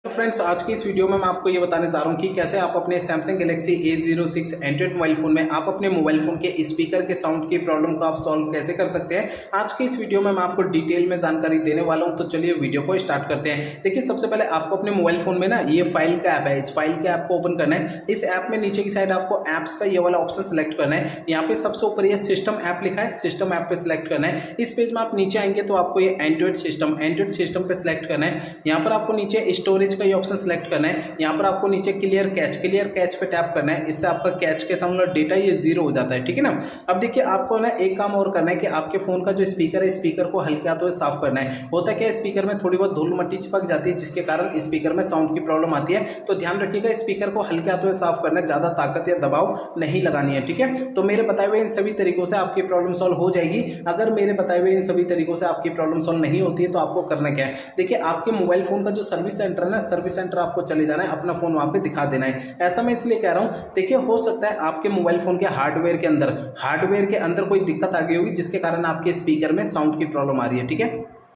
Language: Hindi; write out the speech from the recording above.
तो फ्रेंड्स, आज की इस वीडियो में मैं आपको ये बताने जा रहा हूँ कि कैसे आप अपने Samsung Galaxy A06 Android mobile phone में आप अपने मोबाइल फोन के स्पीकर के साउंड की प्रॉब्लम को आप सॉल्व कैसे कर सकते हैं। आज की इस वीडियो में मैं आपको डिटेल में जानकारी देने वाला हूँ। तो चलिए वीडियो को स्टार्ट करते हैं। देखिए, सबसे पहले आपको अपने मोबाइल फोन में ना ये फाइल का ऐप है, इस फाइल के ऐप को ओपन करना है। इस ऐप में नीचे की साइड आपको ऐप्स का ये वाला ऑप्शन सेलेक्ट करना है। यहाँ पे सबसे ऊपर ये सिस्टम ऐप लिखा है, सिस्टम ऐप पे सिलेक्ट करना है। इस पेज में आप नीचे आएंगे तो आपको ये एंड्रॉइड सिस्टम पे सिलेक्ट करना है। यहाँ पर आपको नीचे स्टोरेज का ये ऑप्शन सेलेक्ट करना है। यहाँ पर आपको नीचे क्लियर कैच पे टैप करना है। इससे आपका कैच के सामने डेटा ये जीरो हो जाता है, ठीक है ना। अब देखिए, आपको ना एक काम और करना है कि आपके फोन का जो स्पीकर है, स्पीकर को हल्के हाथों से साफ करना है। होता क्या है, स्पीकर में थोड़ी बहुत धूल मट्टी चिपक जाती है, जिसके कारण स्पीकर में साउंड की प्रॉब्लम आती है। तो ध्यान रखिएगा, स्पीकर को हल्के हाथों से साफ करना है, ज्यादा ताकत या दबाव नहीं लगानी है, ठीक है। तो मेरे बताए हुए इन सभी तरीकों से आपकी प्रॉब्लम सॉल्व हो जाएगी। अगर मेरे बताए हुए इन सभी तरीकों से आपकी प्रॉब्लम सॉल्व नहीं होती है तो आपको करना क्या है, देखिए, आपके मोबाइल फोन का जो सर्विस सेंटर है ना, सर्विस सेंटर आपको चले जाना है, अपना फोन वहां पे दिखा देना है। ऐसा मैं इसलिए कह रहा हूं, देखिए, हो सकता है आपके मोबाइल फोन के हार्डवेयर के अंदर कोई दिक्कत आ गई होगी, जिसके कारण आपके स्पीकर में साउंड की प्रॉब्लम आ रही है, ठीक है।